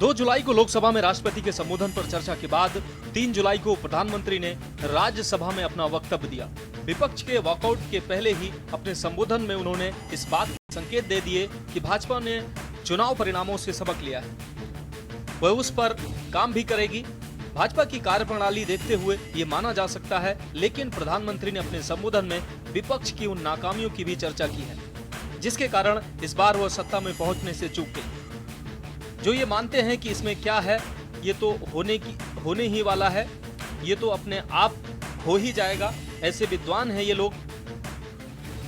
2 जुलाई को लोकसभा में राष्ट्रपति के संबोधन पर चर्चा के बाद 3 जुलाई को प्रधानमंत्री ने राज्यसभा में अपना वक्तव्य दिया। विपक्ष के वॉकआउट के पहले ही अपने संबोधन में उन्होंने इस बात के संकेत दे दिए कि भाजपा ने चुनाव परिणामों से सबक लिया है, वह उस पर काम भी करेगी। भाजपा की कार्यप्रणाली देखते हुए ये माना जा सकता है, लेकिन प्रधानमंत्री ने अपने संबोधन में विपक्ष की उन नाकामियों की भी चर्चा की है, जिसके कारण इस बार वह सत्ता में पहुंचने से चूक गई। जो ये मानते हैं कि इसमें क्या है, ये तो होने ही वाला है, ये तो अपने आप हो ही जाएगा। ऐसे विद्वान हैं ये लोग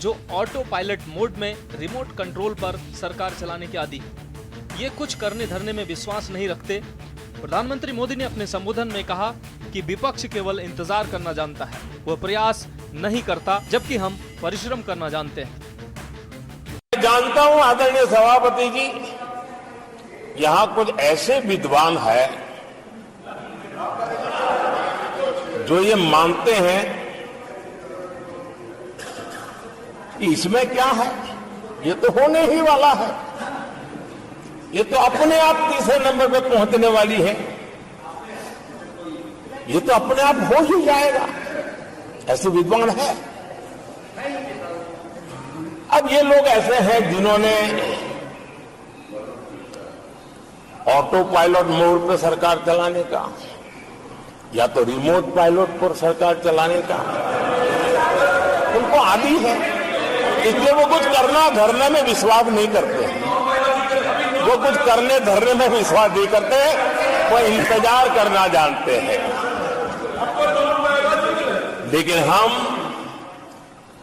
जो ऑटो पायलट मोड में रिमोट कंट्रोल पर सरकार चलाने के आदी हैं। ये कुछ करने धरने में विश्वास नहीं रखते। प्रधानमंत्री मोदी ने अपने संबोधन में कहा कि विपक्ष केवल इंतजार करना जानता है, वह प्रयास नहीं करता, जबकि हम परिश्रम करना जानते हैं। जानता हूं आदरणीय सभापति जी, यहां कुछ ऐसे विद्वान हैं जो ये मानते हैं कि इसमें क्या है, ये तो होने ही वाला है, ये तो अपने आप तीसरे नंबर पे पहुंचने वाली है, ये तो अपने आप हो ही जाएगा। ऐसे विद्वान है। अब ये लोग ऐसे हैं जिन्होंने ऑटो पायलट मोड पर सरकार चलाने का या तो रिमोट पायलट पर सरकार चलाने का उनको आदी है, इसलिए वो कुछ करना धरने में विश्वास नहीं करते हैं। वो कुछ करने धरने में विश्वास नहीं करते, वो इंतजार करना जानते हैं। लेकिन हम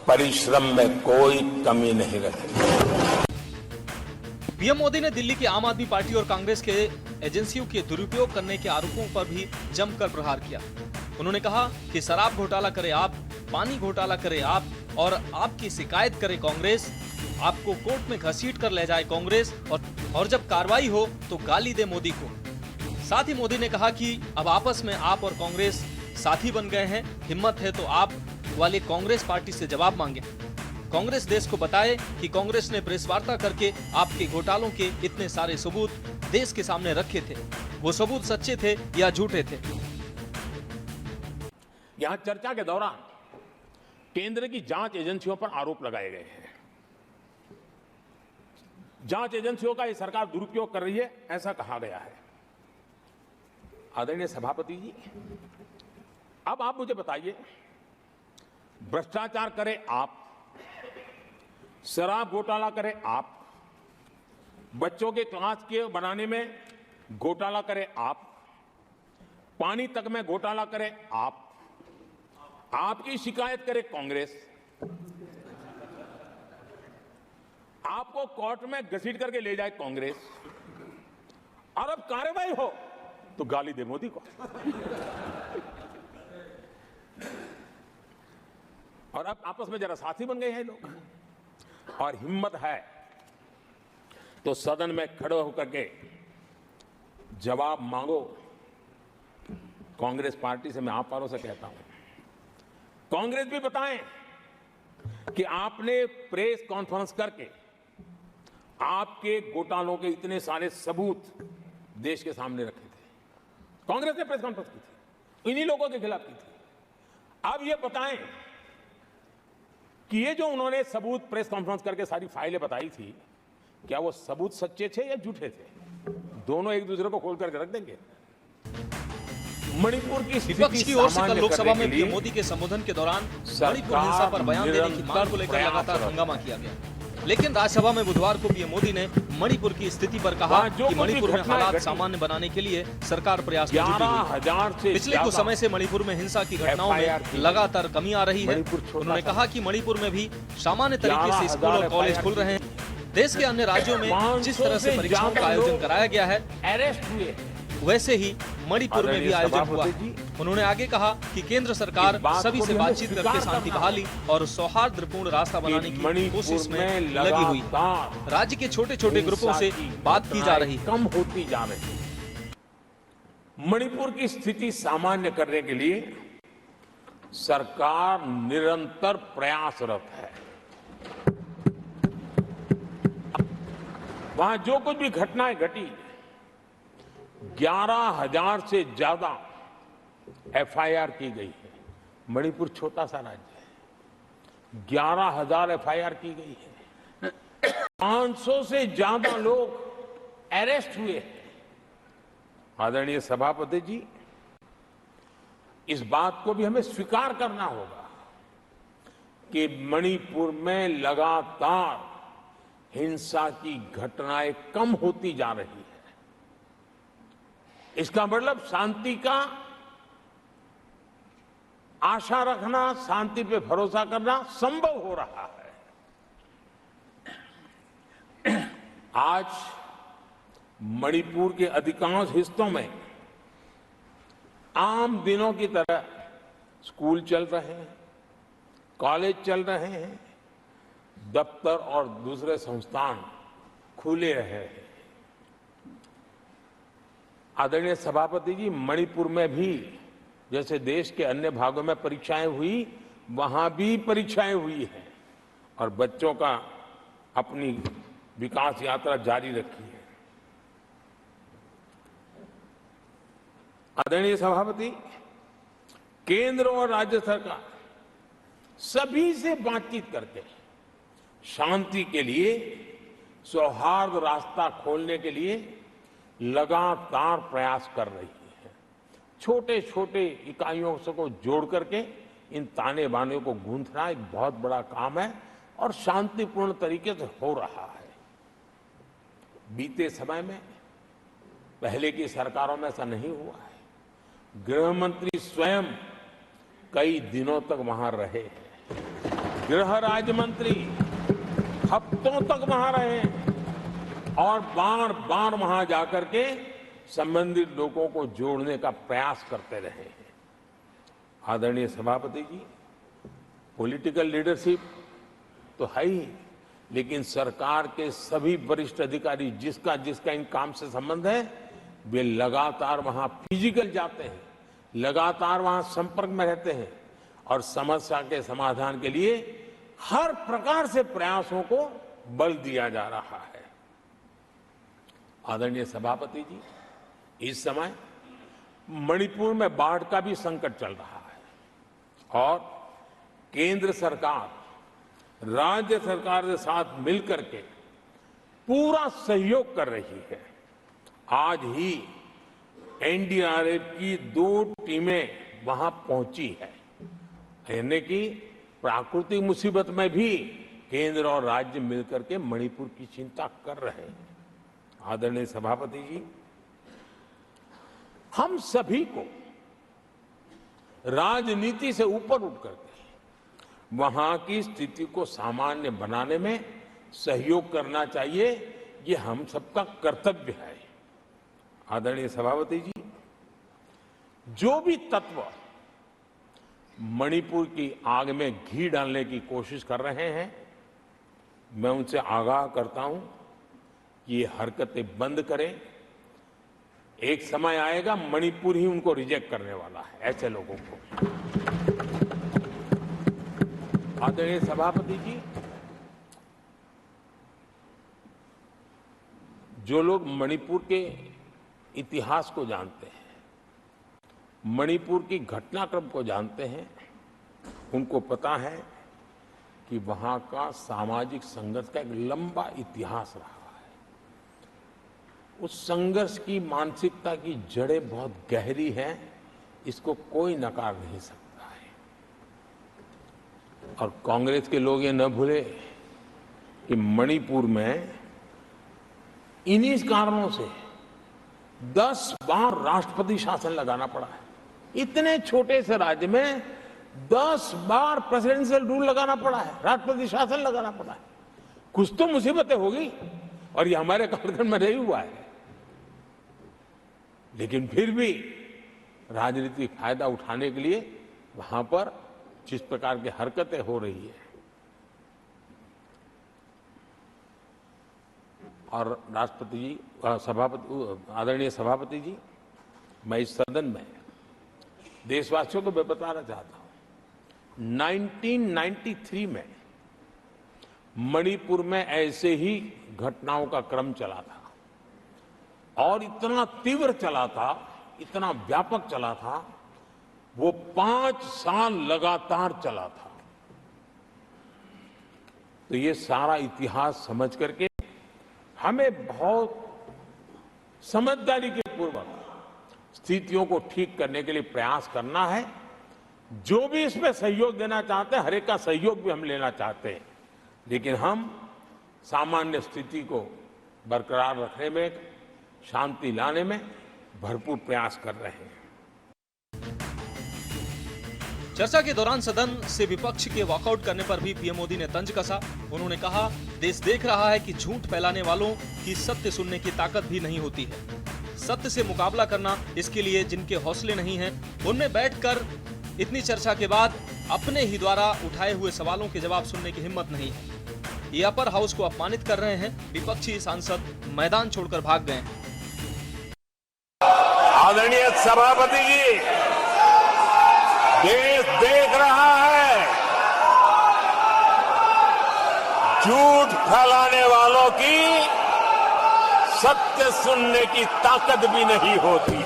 परिश्रम में कोई कमी नहीं रखेंगे। पीएम मोदी ने दिल्ली की आम आदमी पार्टी और कांग्रेस के एजेंसियों के दुरुपयोग करने के आरोपों पर भी जमकर प्रहार किया। उन्होंने कहा कि शराब घोटाला करे आप, पानी घोटाला करे आप और आपकी शिकायत करे कांग्रेस, आपको कोर्ट में घसीट कर ले जाए कांग्रेस, और जब कार्रवाई हो तो गाली दे मोदी को। साथ ही मोदी ने कहा कि अब आपस में आप और कांग्रेस साथी बन गए हैं, हिम्मत है तो आप वाले कांग्रेस पार्टी से जवाब मांगे। कांग्रेस देश को बताए कि कांग्रेस ने प्रेस वार्ता करके आपके घोटालों के इतने सारे सबूत देश के सामने रखे थे, वो सबूत सच्चे थे या झूठे थे। यहां चर्चा के दौरान केंद्र की जांच एजेंसियों पर आरोप लगाए गए हैं। जांच एजेंसियों का ये सरकार दुरुपयोग कर रही है, ऐसा कहा गया है। आदरणीय सभापति जी, अब आप मुझे बताइए, भ्रष्टाचार करे आप, शराब घोटाला करे आप, बच्चों के क्लास के बनाने में घोटाला करे आप, पानी तक में घोटाला करे आप, आपकी शिकायत करे कांग्रेस, आपको कोर्ट में घसीट करके ले जाए कांग्रेस, और अब कार्रवाई हो तो गाली दे मोदी को। और अब आपस में जरा साथी बन गए हैं लोग, और हिम्मत है तो सदन में खड़े होकर के जवाब मांगो। कांग्रेस पार्टी से मैं आप पारों से कहता हूं, कांग्रेस भी बताएं कि आपने प्रेस कॉन्फ्रेंस करके आपके घोटालों के इतने सारे सबूत देश के सामने रखे थे। कांग्रेस ने प्रेस कॉन्फ्रेंस की थी, इन्हीं लोगों के खिलाफ की थी। अब ये बताएं कि ये जो उन्होंने सबूत प्रेस कॉन्फ्रेंस करके सारी फाइलें बताई थी, क्या वो सबूत सच्चे थे या झूठे थे? दोनों एक दूसरे को खोल करके रख देंगे। मणिपुर की विपक्ष की ओर से कल लोकसभा में पीएम मोदी के संबोधन के दौरान मणिपुर हिंसा पर बयान देने की मांग को लेकर लगातार हंगामा किया गया, लेकिन राज्यसभा में बुधवार को पीएम मोदी ने मणिपुर की स्थिति पर कहा कि मणिपुर में हालात सामान्य बनाने के लिए सरकार प्रयास में जुटी हुई है। पिछले कुछ समय से मणिपुर में हिंसा की घटनाओं में लगातार कमी आ रही है। उन्होंने कहा कि मणिपुर में भी सामान्य तरीके से स्कूल और कॉलेज खुल रहे हैं। देश के अन्य राज्यों में जिस तरह से परीक्षाओं का आयोजन कराया गया है, अरेस्ट हुए, वैसे ही मणिपुर में भी आयोजन हुआ। उन्होंने आगे कहा कि केंद्र सरकार सभी से बातचीत करके शांति बहाली और सौहार्दपूर्ण रास्ता बनाने की कोशिश में लगी हुई। राज्य के छोटे छोटे ग्रुपों से बात की जा रही, कम होती जा रही। मणिपुर की स्थिति सामान्य करने के लिए सरकार निरंतर प्रयासरत है। वहां जो कुछ भी घटनाएं घटी, 11,000 से ज्यादा एफआईआर की गई है। मणिपुर छोटा सा राज्य है, 11,000 एफआईआर की गई है। 500 से ज्यादा लोग अरेस्ट हुए हैं। आदरणीय सभापति जी, इस बात को भी हमें स्वीकार करना होगा कि मणिपुर में लगातार हिंसा की घटनाएं कम होती जा रही है। इसका मतलब शांति का आशा रखना, शांति पे भरोसा करना संभव हो रहा है। आज मणिपुर के अधिकांश हिस्सों में आम दिनों की तरह स्कूल चल रहे हैं, कॉलेज चल रहे हैं, दफ्तर और दूसरे संस्थान खुले रहे हैं। आदरणीय सभापति जी, मणिपुर में भी जैसे देश के अन्य भागों में परीक्षाएं हुई, वहां भी परीक्षाएं हुई हैं और बच्चों का अपनी विकास यात्रा जारी रखी है। आदरणीय सभापति, केंद्र और राज्य सरकार सभी से बातचीत करके शांति के लिए, सौहार्द रास्ता खोलने के लिए लगातार प्रयास कर रही है। छोटे छोटे इकाइयों को जोड़ करके इन ताने बाने को गूंथना एक बहुत बड़ा काम है और शांतिपूर्ण तरीके से हो रहा है। बीते समय में पहले की सरकारों में ऐसा नहीं हुआ है। गृह मंत्री स्वयं कई दिनों तक वहां रहे हैं, गृह राज्य मंत्री हफ्तों तक वहां रहे हैं और बार बार वहां जाकर के संबंधित लोगों को जोड़ने का प्रयास करते रहे हैं। आदरणीय सभापति जी, पॉलिटिकल लीडरशिप तो है ही, लेकिन सरकार के सभी वरिष्ठ अधिकारी जिसका जिसका इन काम से संबंध है, वे लगातार वहां फिजिकल जाते हैं, लगातार वहां संपर्क में रहते हैं और समस्या के समाधान के लिए हर प्रकार से प्रयासों को बल दिया जा रहा है। आदरणीय सभापति जी, इस समय मणिपुर में बाढ़ का भी संकट चल रहा है और केंद्र सरकार राज्य सरकार के साथ मिलकर के पूरा सहयोग कर रही है। आज ही एनडीआरएफ की 2 टीमें वहां पहुंची है, यानी कि प्राकृतिक मुसीबत में भी केंद्र और राज्य मिलकर के मणिपुर की चिंता कर रहे हैं। आदरणीय सभापति जी, हम सभी को राजनीति से ऊपर उठ करके वहां की स्थिति को सामान्य बनाने में सहयोग करना चाहिए, ये हम सबका कर्तव्य है। आदरणीय सभापति जी, जो भी तत्व मणिपुर की आग में घी डालने की कोशिश कर रहे हैं, मैं उनसे आगाह करता हूं कि ये हरकतें बंद करें। एक समय आएगा मणिपुर ही उनको रिजेक्ट करने वाला है, ऐसे लोगों को। आदरणीय सभापति जी, जो लोग मणिपुर के इतिहास को जानते हैं, मणिपुर की घटनाक्रम को जानते हैं, उनको पता है कि वहां का सामाजिक संघर्ष का एक लंबा इतिहास रहा है। उस संघर्ष की मानसिकता की जड़ें बहुत गहरी हैं, इसको कोई नकार नहीं सकता है। और कांग्रेस के लोग ये न भूले कि मणिपुर में इन्हीं कारणों से 10 बार राष्ट्रपति शासन लगाना पड़ा है। इतने छोटे से राज्य में 10 बार प्रेसिडेंशियल रूल लगाना पड़ा है, राष्ट्रपति शासन लगाना पड़ा है। कुछ तो मुसीबतें होगी और ये हमारे कार्यक्रम में नहीं हुआ है, लेकिन फिर भी राजनीतिक फायदा उठाने के लिए वहां पर जिस प्रकार की हरकतें हो रही है, और राष्ट्रपति जी, आदरणीय सभापति जी, मैं इस सदन में देशवासियों को मैं बताना चाहता हूं, 1993 में मणिपुर में ऐसे ही घटनाओं का क्रम चला था। और इतना तीव्र चला था, इतना व्यापक चला था, वो 5 साल लगातार चला था। तो ये सारा इतिहास समझ करके हमें बहुत समझदारी के पूर्वक स्थितियों को ठीक करने के लिए प्रयास करना है। जो भी इसमें सहयोग देना चाहते हैं, हर एक का सहयोग भी हम लेना चाहते हैं, लेकिन हम सामान्य स्थिति को बरकरार रखने में, शांति लाने में भरपूर प्रयास कर रहे हैं। चर्चा के दौरान सदन से विपक्ष के वॉकआउट करने पर भी पीएम मोदी ने तंज कसा। उन्होंने कहा, देश देख रहा है कि झूठ फैलाने वालों की सत्य सुनने की ताकत भी नहीं होती है। सत्य से मुकाबला करना, इसके लिए जिनके हौसले नहीं हैं, उनमें बैठकर इतनी चर्चा के बाद अपने ही द्वारा उठाए हुए सवालों के जवाब सुनने की हिम्मत नहीं है। ये अपर हाउस को अपमानित कर रहे हैं। विपक्षी सांसद मैदान छोड़कर भाग गए हैं। आदरणीय सभापति जी, देश देख रहा है, झूठ फैलाने वालों की सत्य सुनने की ताकत भी नहीं होती।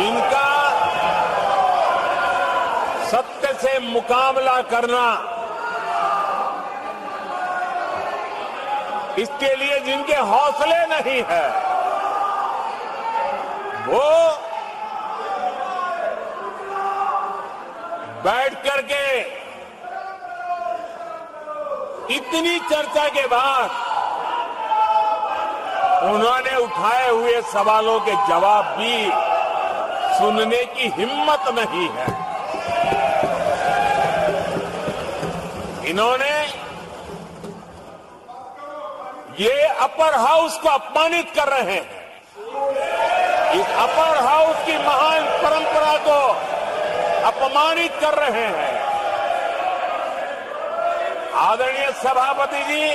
इनका सत्य से मुकाबला करना, इसके लिए जिनके हौसले नहीं है, वो बैठ करके इतनी चर्चा के बाद उन्होंने उठाए हुए सवालों के जवाब भी सुनने की हिम्मत नहीं है। इन्होंने ये अपर हाउस को अपमानित कर रहे हैं। इस अपर हाउस की महान परंपरा को अपमानित कर रहे हैं। आदरणीय सभापति जी,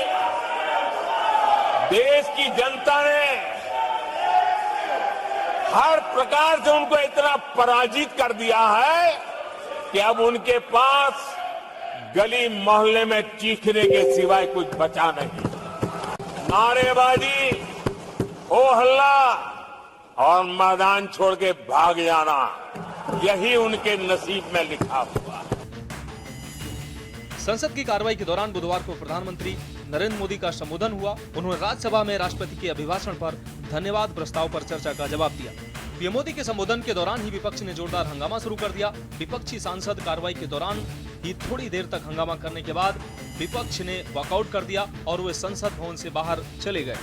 देश की जनता ने हर प्रकार से उनको इतना पराजित कर दिया है कि अब उनके पास गली मोहल्ले में चीखने के सिवाय कुछ बचा नहीं। नारेबाजी, हो हल्ला और मैदान छोड़ के भाग जाना, यही उनके नसीब में लिखा हुआ है। संसद की कार्रवाई के दौरान बुधवार को प्रधानमंत्री नरेंद्र मोदी का संबोधन हुआ। उन्होंने राज्यसभा में राष्ट्रपति के अभिभाषण पर धन्यवाद प्रस्ताव पर चर्चा का जवाब दिया। पीएम मोदी के संबोधन के दौरान ही विपक्ष ने जोरदार हंगामा शुरू कर दिया। विपक्षी सांसद कार्रवाई के दौरान ही थोड़ी देर तक हंगामा करने के बाद विपक्ष ने वॉकआउट कर दिया और वे संसद भवन से बाहर चले गए।